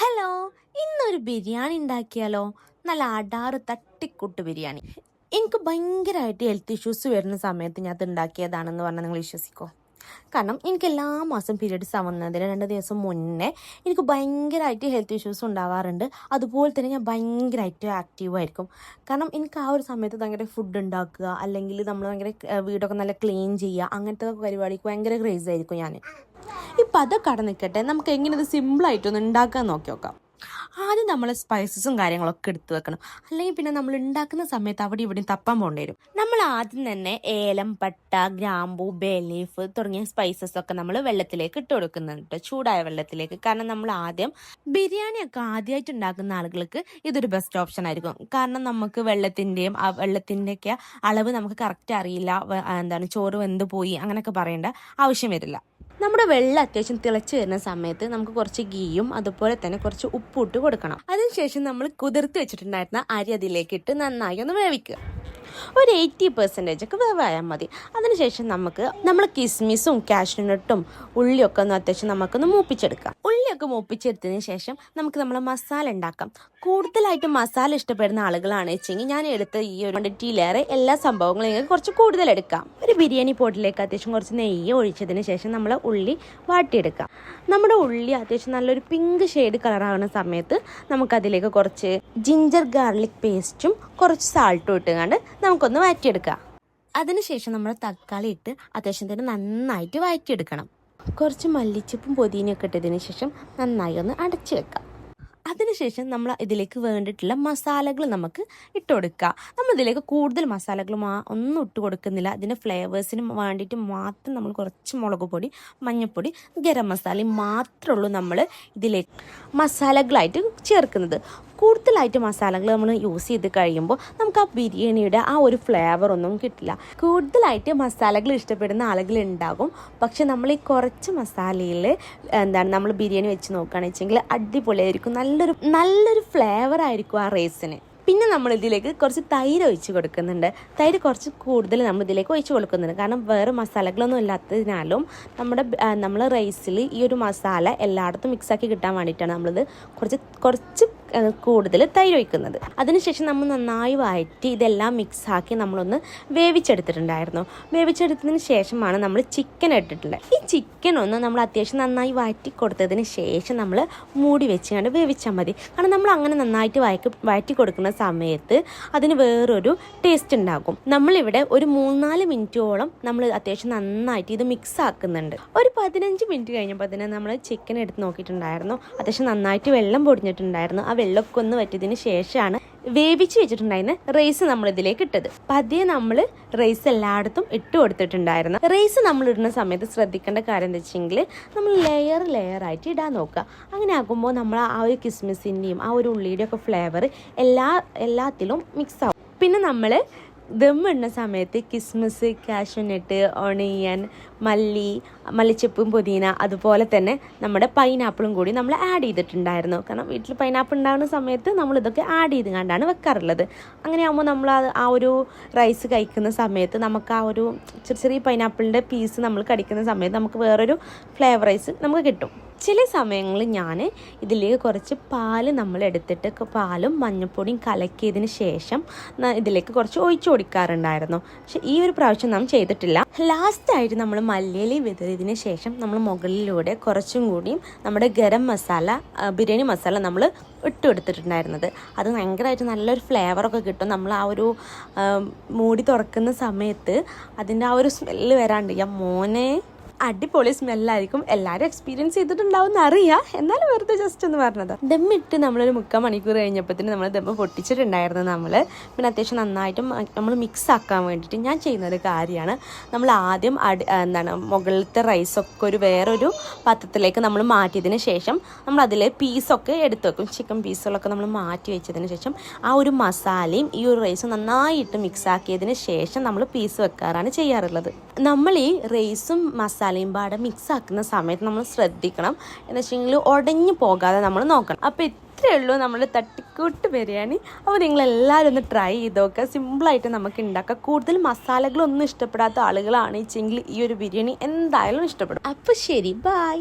Hello, ഇന്നൊരു ബിരിയാണി ഉണ്ടാക്കിയാലോ? നല്ല അടാറ് തട്ടിക്കൂട്ട് ബിരിയാണി. എനിക്ക് ഭയങ്കരമായിട്ട് ഹെൽത്ത് ഇഷ്യൂസ് വരുന്ന സമയത്ത് ഞാൻ അത് ഉണ്ടാക്കിയതാണെന്ന് പറഞ്ഞാൽ നിങ്ങൾ വിശ്വസിക്കോ? കാരണം എനിക്ക് എല്ലാ മാസം പീരീഡ്സ് ആവുന്നതിന് 2 ദിവസം മുന്നേ എനിക്ക് ഭയങ്കരമായിട്ട് ഹെൽത്ത് ഇഷ്യൂസ് ഉണ്ടാവാറുണ്ട്. അതുപോലെ തന്നെ ഞാൻ ഭയങ്കരമായിട്ട് ആക്റ്റീവായിരിക്കും. കാരണം എനിക്ക് ആ ഒരു സമയത്ത് ഭയങ്കര ഫുഡ് ഉണ്ടാക്കുക, അല്ലെങ്കിൽ നമ്മൾ ഭയങ്കര വീടൊക്കെ നല്ല ക്ലീൻ ചെയ്യുക, അങ്ങനത്തെ പരിപാടിക്ക് ഭയങ്കര ക്രേസ് ആയിരിക്കും ഞാൻ. ഇപ്പം അതൊക്കെ അവിടെ നിൽക്കട്ടെ, നമുക്ക് എങ്ങനെ ഇത് സിമ്പിളായിട്ടൊന്ന് ഉണ്ടാക്കാൻ നോക്കാം. ആദ്യം നമ്മൾ സ്പൈസസും കാര്യങ്ങളൊക്കെ എടുത്ത് വെക്കണം. അല്ലെങ്കിൽ പിന്നെ നമ്മൾ ഉണ്ടാക്കുന്ന സമയത്ത് അവിടെ ഇവിടെയും തപ്പാൻ പോകേണ്ടി വരും. നമ്മൾ ആദ്യം തന്നെ ഏലം, പട്ട, ഗ്രാമ്പൂ, ബേ ലീഫ് തുടങ്ങിയ സ്പൈസസ് ഒക്കെ നമ്മൾ വെള്ളത്തിലേക്ക് ഇട്ട് കൊടുക്കുന്നുണ്ട്, ചൂടായ വെള്ളത്തിലേക്ക്. കാരണം നമ്മൾ ആദ്യം ബിരിയാണിയൊക്കെ ആദ്യമായിട്ട് ഉണ്ടാക്കുന്ന ആളുകൾക്ക് ഇതൊരു ബെസ്റ്റ് ഓപ്ഷൻ ആയിരിക്കും. കാരണം നമുക്ക് വെള്ളത്തിൻ്റെയൊക്കെ അളവ് നമുക്ക് കറക്റ്റ് അറിയില്ല, ചോറ് വെന്ത് പോയി അങ്ങനെയൊക്കെ പറയേണ്ട ആവശ്യം വരില്ല. നമ്മുടെ വെള്ളം അത്യാവശ്യം തിളച്ച് വരുന്ന സമയത്ത് നമുക്ക് കുറച്ച് ഗീയും അതുപോലെ തന്നെ കുറച്ച് ഉപ്പിട്ട് കൊടുക്കണം. അതിനുശേഷം നമ്മൾ കുതിർത്ത് വെച്ചിട്ടുണ്ടായിരുന്ന അരി അതിലേക്ക് ഇട്ട് നന്നായി ഒന്ന് വേവിക്കുക. ഒരു 80% ഒക്കെ വേവായാൽ മതി. അതിനുശേഷം നമ്മൾ കിസ്മിസും കാഷ്യൂനട്ടും ഉള്ളിയൊക്കെ ഒന്ന് അത്യാവശ്യം നമുക്കൊന്ന് മൂപ്പിച്ചെടുക്കാം. ഉള്ളിയൊക്കെ മൂപ്പിച്ചെടുത്തതിന് ശേഷം നമുക്ക് നമ്മളെ മസാല ഉണ്ടാക്കാം. കൂടുതലായിട്ട് മസാല ഇഷ്ടപ്പെടുന്ന ആളുകളാണ് വെച്ചെങ്കിൽ ഞാൻ എടുത്ത ഈ ഒരു ക്വാണ്ടിറ്റിയിലേറെ എല്ലാ സംഭവങ്ങളും നിങ്ങൾക്ക് കുറച്ച് കൂടുതൽ എടുക്കാം. ഒരു ബിരിയാണി പോട്ടിലേക്ക് അത്യാവശ്യം കുറച്ച് നെയ്യ് ഒഴിച്ചതിന് ശേഷം നമ്മൾ ഉള്ളി വാട്ടിയെടുക്കാം. നമ്മുടെ ഉള്ളി അത്യാവശ്യം നല്ലൊരു പിങ്ക് ഷെയ്ഡ് കളറാകുന്ന സമയത്ത് നമുക്കതിലേക്ക് കുറച്ച് ജിഞ്ചർ ഗാർലിക് പേസ്റ്റും കുറച്ച് സാൾട്ടും ഇട്ടുകൊണ്ട് നമുക്കൊന്ന് വഴറ്റിയെടുക്കാം. അതിനുശേഷം നമ്മൾ തക്കാളി ഇട്ട് അത്യാവശ്യം തന്നെ നന്നായിട്ട് വഴറ്റിയെടുക്കണം. കുറച്ച് മല്ലിച്ചപ്പും പുതിനയൊക്കെ ഇട്ടതിന് ശേഷം നന്നായി ഒന്ന് അടച്ചു വെക്കാം. അതിനുശേഷം നമ്മൾ ഇതിലേക്ക് വേണ്ടിയിട്ടുള്ള മസാലകൾ നമുക്ക് ഇട്ട് കൊടുക്കുക. നമ്മളിതിലേക്ക് കൂടുതൽ മസാലകൾ ഒന്നും ഇട്ട് കൊടുക്കുന്നില്ല. ഇതിൻ്റെ ഫ്ലേവേഴ്സിന് വേണ്ടിയിട്ട് മാത്രം നമ്മൾ കുറച്ച് മുളക് പൊടി, മഞ്ഞൾപ്പൊടി, ഗരം മസാലയും മാത്രമേ ഉള്ളൂ നമ്മൾ ഇതിലേക്ക് മസാലകളായിട്ട് ചേർക്കുന്നത്. കൂടുതലായിട്ട് മസാലകൾ നമ്മൾ യൂസ് ചെയ്ത് കഴിയുമ്പോൾ നമുക്ക് ആ ബിരിയാണിയുടെ ആ ഒരു ഫ്ലേവർ ഒന്നും കിട്ടില്ല. കൂടുതലായിട്ട് മസാലകൾ ഇഷ്ടപ്പെടുന്ന ആളുകൾ ഉണ്ടാകും. പക്ഷെ നമ്മൾ ഈ കുറച്ച് മസാലയിൽ നമ്മൾ ബിരിയാണി വെച്ച് നോക്കുകയാണെന്ന് വെച്ചെങ്കിൽ അടിപൊളിയായിരിക്കും. നല്ലൊരു ഫ്ലേവർ ആയിരിക്കും ആ റൈസിന്. പിന്നെ നമ്മൾ ഇതിലേക്ക് കുറച്ച് തൈര് ഒഴിച്ച് കൊടുക്കുന്നുണ്ട്. തൈര് കുറച്ച് കൂടുതൽ നമ്മൾ ഇതിലേക്ക് ഒഴിച്ച് കൊടുക്കുന്നുണ്ട്. കാരണം വേറെ മസാലകളൊന്നും ഇല്ലാത്തതിനാലും നമ്മൾ റൈസിൽ ഈ ഒരു മസാല എല്ലായിടത്തും മിക്സാക്കി കിട്ടാൻ വേണ്ടിയിട്ടാണ് നമ്മളിത് കുറച്ച് കൂടുതൽ തൈര് ഒഴിക്കുന്നത്. അതിനുശേഷം നമ്മൾ നന്നായി വഴറ്റി ഇതെല്ലാം മിക്സാക്കി നമ്മളൊന്ന് വേവിച്ചെടുത്തിട്ടുണ്ടായിരുന്നു. വേവിച്ചെടുത്തതിന് ശേഷമാണ് നമ്മൾ ചിക്കൻ ഇട്ടിട്ടുള്ളത്. ഈ ചിക്കൻ ഒന്ന് നമ്മൾ അത്യാവശ്യം നന്നായി വഴറ്റി കൊടുത്തതിന് ശേഷം നമ്മൾ മൂടി വെച്ചുകൊണ്ട് വേവിച്ചാൽ മതി. കാരണം നമ്മൾ അങ്ങനെ നന്നായിട്ട് വഴറ്റി കൊടുക്കുന്ന സമയത്ത് അതിന് വേറൊരു ടേസ്റ്റ് ഉണ്ടാകും. നമ്മളിവിടെ ഒരു 3-4 മിനിറ്റോളം നമ്മൾ അത്യാവശ്യം നന്നായിട്ട് ഇത് മിക്സ് ആക്കുന്നുണ്ട്. ഒരു 15 മിനിറ്റ് കഴിഞ്ഞപ്പോൾ തന്നെ നമ്മൾ ചിക്കൻ എടുത്ത് നോക്കിയിട്ടുണ്ടായിരുന്നു. അത്യാവശ്യം നന്നായിട്ട് വെള്ളം പൊടിഞ്ഞിട്ടുണ്ടായിരുന്നു. ആ വെള്ളമൊക്കെ ഒന്ന് വറ്റിയതിന് ശേഷമാണ് വേവിച്ച് വെച്ചിട്ടുണ്ടായിരുന്ന റൈസ് നമ്മൾ ഇതിലേക്ക് ഇട്ടത്. പതിയെ നമ്മൾ റൈസ് എല്ലായിടത്തും ഇട്ട് കൊടുത്തിട്ടുണ്ടായിരുന്നു. റൈസ് നമ്മൾ ഇടുന്ന സമയത്ത് ശ്രദ്ധിക്കേണ്ട കാര്യം എന്താ വെച്ചെങ്കിൽ നമ്മൾ ലെയർ ആയിട്ട് ഇടാൻ നോക്കുക. അങ്ങനെ ആകുമ്പോൾ നമ്മൾ ആ ഒരു കിസ്മിസിൻ്റെയും ആ ഒരു ഉള്ളിയുടെയും ഒക്കെ ഫ്ലേവർ എല്ലാത്തിലും മിക്സ് ആവും. പിന്നെ നമ്മൾ ദം ഇടുന്ന സമയത്ത് കിസ്മിസ്, കാഷ്യൂനട്ട്, ഓണിയൻ, മല്ലിച്ചപ്പും പുതിന, അതുപോലെ തന്നെ നമ്മുടെ പൈനാപ്പിളും കൂടി നമ്മൾ ആഡ് ചെയ്തിട്ടുണ്ടായിരുന്നു. കാരണം വീട്ടിൽ പൈനാപ്പിൾ ഉണ്ടാകുന്ന സമയത്ത് നമ്മളിതൊക്കെ ആഡ് ചെയ്ത് കണ്ടാണ് വെക്കാറുള്ളത്. അങ്ങനെ ആകുമ്പോൾ നമ്മൾ ആ ഒരു റൈസ് കഴിക്കുന്ന സമയത്ത് നമുക്ക് ആ ഒരു ചെറിയ പൈനാപ്പിളിൻ്റെ പീസ് നമ്മൾ കടിക്കുന്ന സമയത്ത് നമുക്ക് വേറൊരു ഫ്ലേവറൈസ് നമുക്ക് കിട്ടും. ചില സമയങ്ങളിൽ ഞാൻ ഇതിലേക്ക് കുറച്ച് പാല് നമ്മൾ എടുത്തിട്ട് പാലും മഞ്ഞൾപ്പൊടിയും കലക്കിയതിന് ശേഷം ഇതിലേക്ക് കുറച്ച് ഒഴിച്ചു കൊടുക്കാറുണ്ടായിരുന്നു. പക്ഷെ ഈ ഒരു പ്രാവശ്യം നാം ചെയ്തിട്ടില്ല. ലാസ്റ്റായിട്ട് നമ്മൾ മല്ലിയില വിതറിയതിന് ശേഷം നമ്മൾ മുകളിലൂടെ കുറച്ചും കൂടിയും നമ്മുടെ ഗരം മസാല, ബിരിയാണി മസാല നമ്മൾ ഇട്ട് കൊടുത്തിട്ടുണ്ടായിരുന്നത്. അത് ഭയങ്കരമായിട്ട് നല്ലൊരു ഫ്ലേവറൊക്കെ കിട്ടും. നമ്മൾ ആ ഒരു മൂടി തുറക്കുന്ന സമയത്ത് അതിൻ്റെ ആ ഒരു സ്മെല്ല് വരാണ്ട് മോനെ അടിപൊളി സ്മെല്ലായിരിക്കും. എല്ലാവരും എക്സ്പീരിയൻസ് ചെയ്തിട്ടുണ്ടാവും എന്നറിയാം, എന്നാലും വെറുതെ ജസ്റ്റ് ഒന്ന് പറഞ്ഞത്. ദമ്മിട്ട് നമ്മളൊരു 3/4 മണിക്കൂർ കഴിഞ്ഞപ്പോഴത്തേന് നമ്മൾ ദമ്മ് പൊട്ടിച്ചിട്ടുണ്ടായിരുന്നു. പിന്നെ അത്യാവശ്യം നന്നായിട്ടും നമ്മൾ മിക്സ് ആക്കാൻ വേണ്ടിയിട്ട് ഞാൻ ചെയ്യുന്നൊരു കാര്യമാണ്, നമ്മൾ ആദ്യം മുകളിലത്തെ റൈസൊക്കെ വേറൊരു പാത്രത്തിലേക്ക് നമ്മൾ മാറ്റിയതിന് ശേഷം നമ്മൾ അതിൽ പീസൊക്കെ എടുത്ത് വെക്കും. ചിക്കൻ പീസുകളൊക്കെ നമ്മൾ മാറ്റി വെച്ചതിന് ശേഷം ആ ഒരു മസാലയും ഈ ഒരു റൈസും നന്നായിട്ട് മിക്സ് ആക്കിയതിന് ശേഷം നമ്മൾ പീസ് വെക്കാറാണ് ചെയ്യാറുള്ളത്. നമ്മൾ ഈ റൈസും മസാലയും പാടെ മിക്സ് ആക്കുന്ന സമയത്ത് നമ്മൾ ശ്രദ്ധിക്കണം എന്ന് വെച്ചെങ്കിൽ ഉടഞ്ഞു പോകാതെ നമ്മൾ നോക്കണം. അപ്പോൾ ഇത്രയേ ഉള്ളൂ നമ്മൾ തട്ടിക്കൂട്ട് ബിരിയാണി. അപ്പോൾ നിങ്ങളെല്ലാവരും ഒന്ന് ട്രൈ ചെയ്ത് നോക്കുക. സിമ്പിളായിട്ട് നമുക്ക് ഉണ്ടാക്കാം. കൂടുതൽ മസാലകളൊന്നും ഇഷ്ടപ്പെടാത്ത ആളുകളാണ് വെച്ചെങ്കിൽ ഈ ഒരു ബിരിയാണി എന്തായാലും ഇഷ്ടപ്പെടും. അപ്പോൾ ശരി, ബൈ.